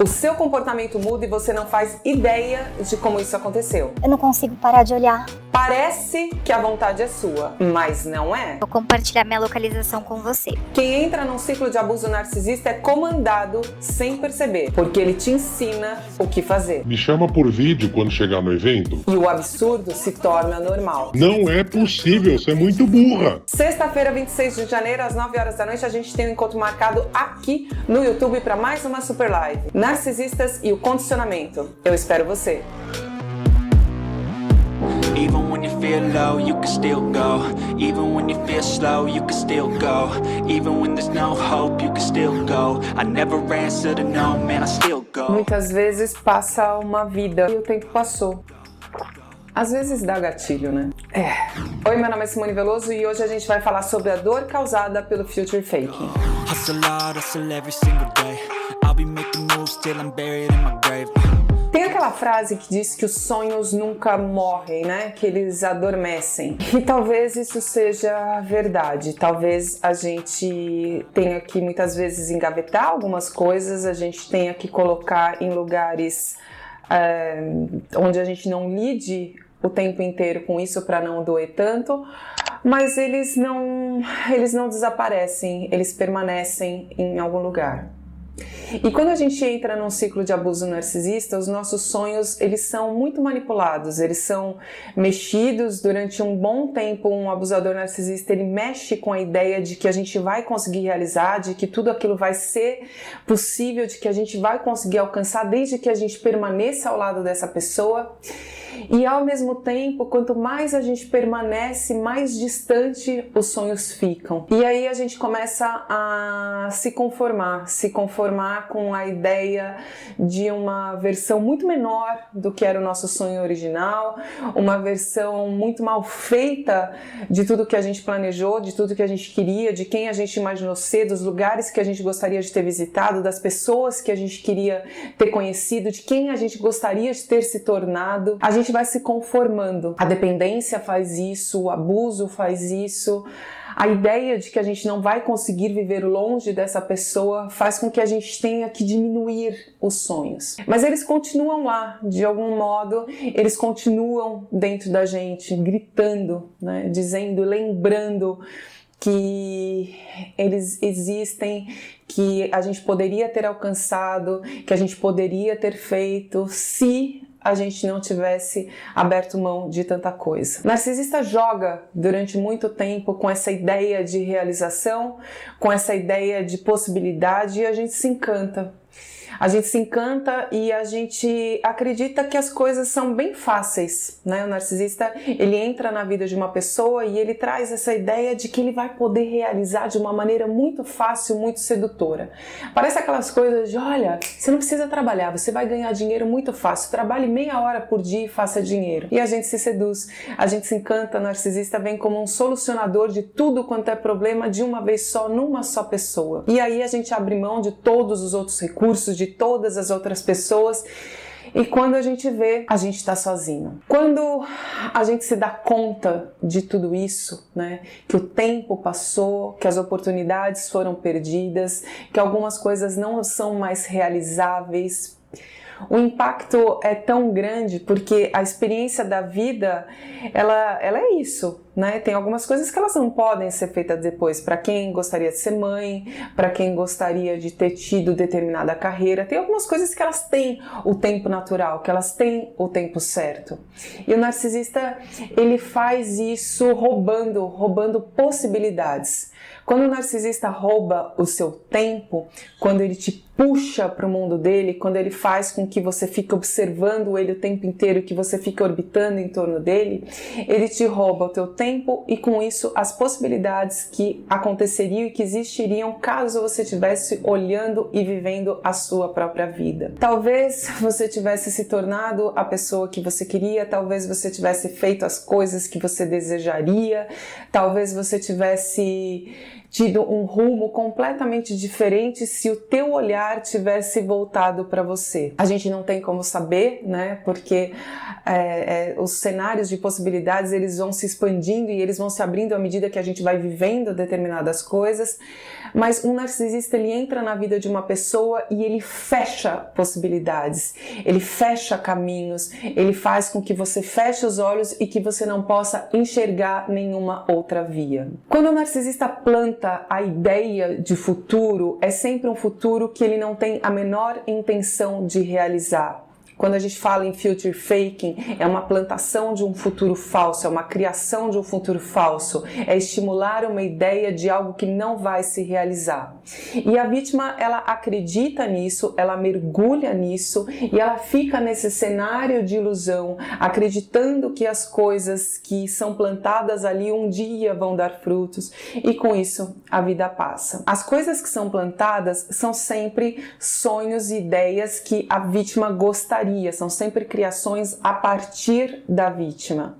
O seu comportamento muda e você não faz ideia de como isso aconteceu. Eu não consigo parar de olhar. Parece que a vontade é sua, mas não é. Vou compartilhar minha localização com você. Quem entra num ciclo de abuso narcisista é comandado sem perceber, porque ele te ensina o que fazer. Me chama por vídeo quando chegar no evento. E o absurdo se torna normal. Não é possível, você é muito burra. Sexta-feira, 26 de janeiro, às 9 horas da noite, a gente tem um encontro marcado aqui no YouTube para mais uma Super Live. Narcisistas e o condicionamento. Eu espero você. Even when you feel low, you can still go. Even when you feel slow, you can still go. Even when there's no hope, you can still go. I never answer to no, man, I still go. Muitas vezes passa uma vida e o tempo passou. Às vezes dá gatilho, né? Oi, meu nome é Simone Veloso e hoje a gente vai falar sobre a dor causada pelo future faking. Hustle hard, hustle every single day. I'll be making moves till I'm buried in my grave. Tem aquela frase que diz que os sonhos nunca morrem, né? Que eles adormecem. E talvez isso seja verdade. Talvez a gente tenha que muitas vezes engavetar algumas coisas, a gente tenha que colocar em lugares onde a gente não lide o tempo inteiro com isso para não doer tanto, mas eles não desaparecem, eles permanecem em algum lugar. E quando a gente entra num ciclo de abuso narcisista, os nossos sonhos, eles são muito manipulados, eles são mexidos durante um bom tempo. Um abusador narcisista, ele mexe com a ideia de que a gente vai conseguir realizar, de que tudo aquilo vai ser possível, de que a gente vai conseguir alcançar desde que a gente permaneça ao lado dessa pessoa. E ao mesmo tempo, quanto mais a gente permanece, mais distante os sonhos ficam. E aí a gente começa a se conformar com a ideia de uma versão muito menor do que era o nosso sonho original, uma versão muito mal feita de tudo que a gente planejou, de tudo que a gente queria, de quem a gente imaginou ser, dos lugares que a gente gostaria de ter visitado, das pessoas que a gente queria ter conhecido, de quem a gente gostaria de ter se tornado. A gente vai se conformando. A dependência faz isso, o abuso faz isso. A ideia de que a gente não vai conseguir viver longe dessa pessoa faz com que a gente tenha que diminuir os sonhos. Mas eles continuam lá, de algum modo, eles continuam dentro da gente, gritando, né? Dizendo, lembrando que eles existem, que a gente poderia ter alcançado, que a gente poderia ter feito se a gente não tivesse aberto mão de tanta coisa. O narcisista joga durante muito tempo com essa ideia de realização, com essa ideia de possibilidade, e a gente se encanta. A gente se encanta e a gente acredita que as coisas são bem fáceis, né? O narcisista, ele entra na vida de uma pessoa e ele traz essa ideia de que ele vai poder realizar de uma maneira muito fácil, muito sedutora. Parece aquelas coisas de, olha, você não precisa trabalhar, você vai ganhar dinheiro muito fácil, trabalhe meia hora por dia e faça dinheiro. E a gente se seduz, a gente se encanta, o narcisista vem como um solucionador de tudo quanto é problema de uma vez só, numa só pessoa. E aí a gente abre mão de todos os outros recursos, de todas as outras pessoas, e quando a gente vê, a gente está sozinho. Quando a gente se dá conta de tudo isso, né, que o tempo passou, que as oportunidades foram perdidas, que algumas coisas não são mais realizáveis, o impacto é tão grande porque a experiência da vida, ela é isso, né? Tem algumas coisas que elas não podem ser feitas depois. Para quem gostaria de ser mãe, para quem gostaria de ter tido determinada carreira, tem algumas coisas que elas têm o tempo natural, que elas têm o tempo certo. E o narcisista, ele faz isso roubando possibilidades. Quando o narcisista rouba o seu tempo, quando ele te puxa para o mundo dele, quando ele faz com que você fique observando ele o tempo inteiro, que você fique orbitando em torno dele, ele te rouba o teu tempo e com isso as possibilidades que aconteceriam e que existiriam caso você estivesse olhando e vivendo a sua própria vida. Talvez você tivesse se tornado a pessoa que você queria, talvez você tivesse feito as coisas que você desejaria, talvez você tivesse tido um rumo completamente diferente se o teu olhar tivesse voltado para você. A gente não tem como saber, né? Porque os cenários de possibilidades, eles vão se expandindo e eles vão se abrindo à medida que a gente vai vivendo determinadas coisas, Mas um narcisista, ele entra na vida de uma pessoa e ele fecha possibilidades, ele fecha caminhos, ele faz com que você feche os olhos e que você não possa enxergar nenhuma outra via. Quando o narcisista planta a ideia de futuro, é sempre um futuro que ele não tem a menor intenção de realizar. Quando a gente fala em future faking, é uma plantação de um futuro falso, é uma criação de um futuro falso, é estimular uma ideia de algo que não vai se realizar. E a vítima, ela acredita nisso, ela mergulha nisso e ela fica nesse cenário de ilusão, acreditando que as coisas que são plantadas ali um dia vão dar frutos e com isso a vida passa. As coisas que são plantadas são sempre sonhos e ideias que a vítima gostaria, são sempre criações a partir da vítima.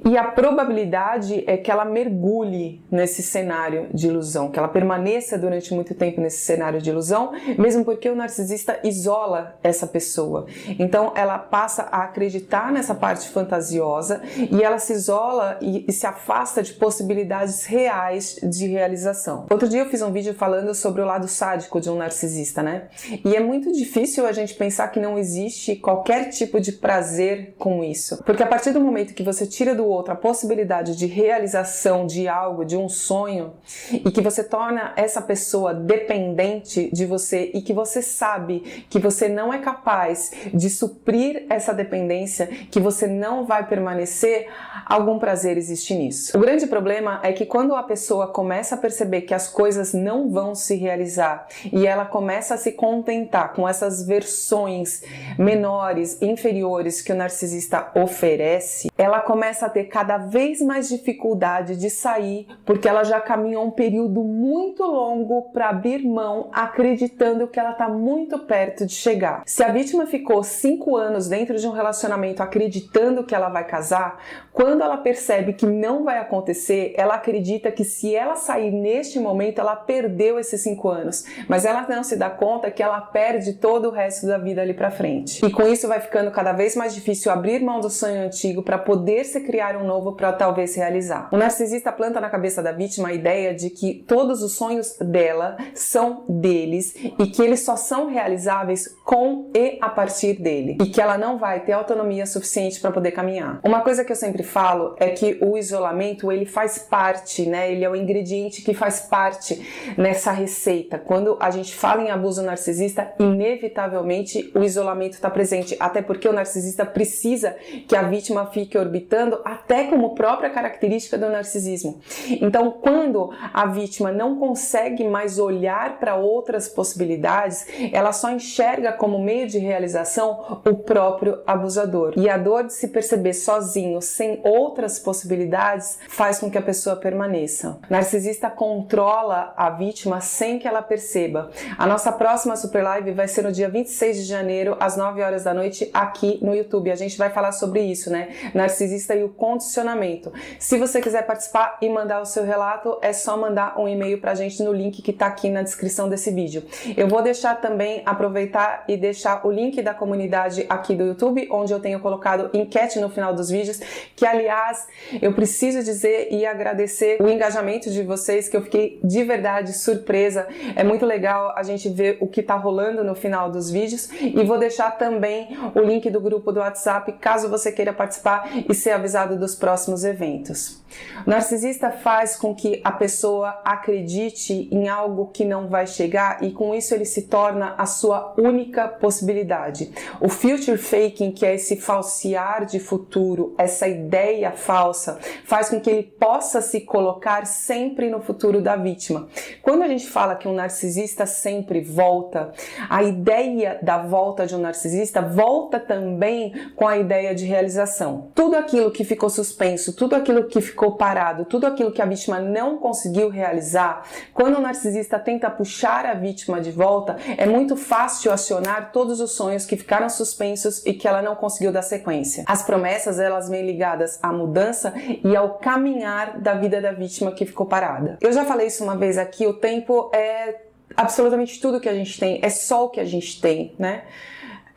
E a probabilidade é que ela mergulhe nesse cenário de ilusão, que ela permaneça durante muito tempo nesse cenário de ilusão, mesmo porque o narcisista isola essa pessoa. Então ela passa a acreditar nessa parte fantasiosa e ela se isola e se afasta de possibilidades reais de realização. Outro dia eu fiz um vídeo falando sobre o lado sádico de um narcisista, né? E é muito difícil a gente pensar que não existe qualquer tipo de prazer com isso. Porque a partir do momento que você tira do outro a possibilidade de realização de algo, de um sonho, e que você torna essa pessoa dependente de você e que você sabe que você não é capaz de suprir essa dependência, que você não vai permanecer, algum prazer existe nisso. O grande problema é que quando a pessoa começa a perceber que as coisas não vão se realizar e ela começa a se contentar com essas versões menores, inferiores que o narcisista oferece, ela começa a ter cada vez mais dificuldade de sair porque ela já caminhou um período muito longo para abrir mão, acreditando que ela está muito perto de chegar. Se a vítima ficou 5 anos dentro de um relacionamento acreditando que ela vai casar, quando ela percebe que não vai acontecer, ela acredita que se ela sair neste momento, ela perdeu esses 5 anos, mas ela não se dá conta que ela perde todo o resto da vida ali para frente. E com isso vai ficando cada vez mais difícil abrir mão do sonho antigo para poder se criar um novo para talvez realizar. O narcisista planta na cabeça da vítima a ideia de que todos os sonhos dela são deles e que eles só são realizáveis com e a partir dele e que ela não vai ter autonomia suficiente para poder caminhar. Uma coisa que eu sempre falo é que o isolamento, ele faz parte, né? Ele é o ingrediente que faz parte nessa receita. Quando a gente fala em abuso narcisista, inevitavelmente o isolamento está presente, até porque o narcisista precisa que a vítima fique orbitando até como própria característica do narcisismo. Então, quando a vítima não consegue mais olhar para outras possibilidades, ela só enxerga como meio de realização o próprio abusador. E a dor de se perceber sozinho, sem outras possibilidades, faz com que a pessoa permaneça. O narcisista controla a vítima sem que ela perceba. A nossa próxima Super Live vai ser no dia 26 de janeiro, às 9 horas da noite, aqui no YouTube. A gente vai falar sobre isso, né? Narcisista e o condicionamento. Se você quiser participar e mandar o seu relato, é só mandar um e-mail pra gente no link que tá aqui na descrição desse vídeo. Eu vou deixar também, aproveitar e deixar o link da comunidade aqui do YouTube, onde eu tenho colocado enquete no final dos vídeos, que aliás, eu preciso dizer e agradecer o engajamento de vocês, que eu fiquei de verdade surpresa. É muito legal a gente ver o que tá rolando no final dos vídeos, e vou deixar também o link do grupo do WhatsApp, caso você queira participar e ser avisado dos próximos eventos. O narcisista faz com que a pessoa acredite em algo que não vai chegar e com isso ele se torna a sua única possibilidade. O future faking, que é esse falsear de futuro, essa ideia falsa, faz com que ele possa se colocar sempre no futuro da vítima. Quando a gente fala que um narcisista sempre volta, a ideia da volta de um narcisista volta também com a ideia de realização. Tudo aquilo que ficou suspenso, tudo aquilo que ficou parado, tudo aquilo que a vítima não conseguiu realizar, quando o narcisista tenta puxar a vítima de volta, é muito fácil acionar todos os sonhos que ficaram suspensos e que ela não conseguiu dar sequência. As promessas, elas vêm ligadas à mudança e ao caminhar da vida da vítima que ficou parada. Eu já falei isso uma vez aqui, o tempo é absolutamente tudo que a gente tem, é só o que a gente tem, né?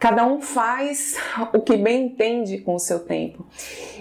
Cada um faz o que bem entende com o seu tempo.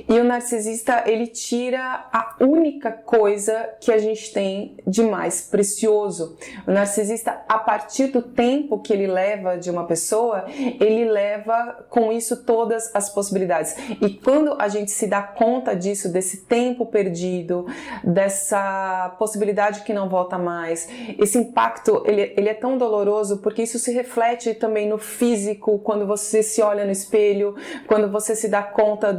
E o narcisista, ele tira a única coisa que a gente tem de mais precioso. O narcisista, a partir do tempo que ele leva de uma pessoa, ele leva com isso todas as possibilidades. E quando a gente se dá conta disso, desse tempo perdido, dessa possibilidade que não volta mais, esse impacto, ele é tão doloroso porque isso se reflete também no físico, quando você se olha no espelho, quando você se dá conta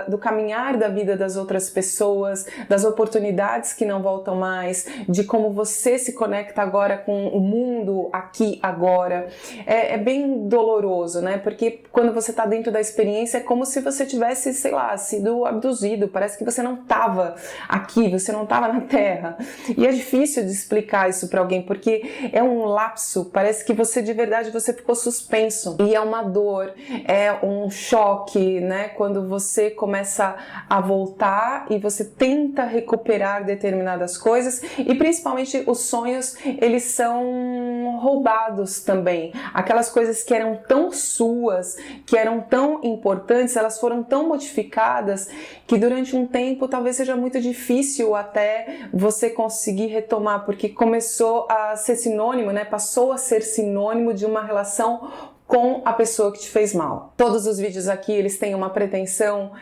do caminhar da vida das outras pessoas, das oportunidades que não voltam mais, de como você se conecta agora com o mundo aqui, agora. É bem doloroso, né? Porque quando você está dentro da experiência é como se você tivesse, sei lá, sido abduzido, parece que você não estava aqui, você não estava na Terra. E é difícil de explicar isso para alguém, porque é um lapso, parece que você de verdade você ficou suspenso. E é uma dor, é um choque, né? Quando você começa a voltar e você tenta recuperar determinadas coisas, e principalmente os sonhos, eles são roubados também. Aquelas coisas que eram tão suas, que eram tão importantes, elas foram tão modificadas que durante um tempo talvez seja muito difícil até você conseguir retomar, porque começou a ser sinônimo, né? Passou a ser sinônimo de uma relação com a pessoa que te fez mal. Todos os vídeos aqui, eles têm uma pretensão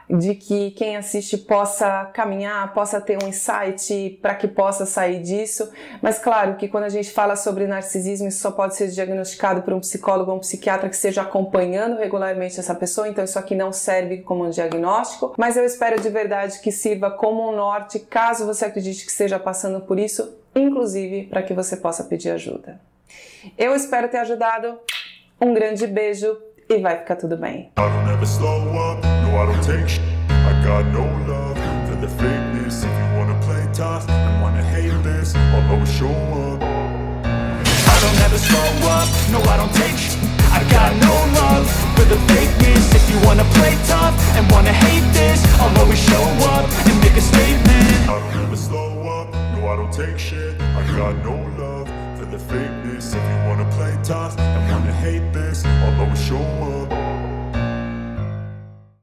de que quem assiste possa caminhar, possa ter um insight para que possa sair disso, mas claro que quando a gente fala sobre narcisismo, isso só pode ser diagnosticado por um psicólogo ou um psiquiatra que esteja acompanhando regularmente essa pessoa, então isso aqui não serve como um diagnóstico, mas eu espero de verdade que sirva como um norte, caso você acredite que esteja passando por isso, inclusive para que você possa pedir ajuda. Eu espero ter ajudado, um grande beijo e vai ficar tudo bem. I don't ever slow up, no I don't take shit. I got no love for the fakeness. If you wanna play tough and wanna hate this, I'll always show up. I don't ever slow up, no I don't take shit. I got no love for the fakeness. If you wanna play tough and wanna hate this, I'll always show up and make a statement. I don't ever slow up, no I don't take shit. I got no love for the fakeness. If you wanna play tough and wanna hate this, I'll always show up.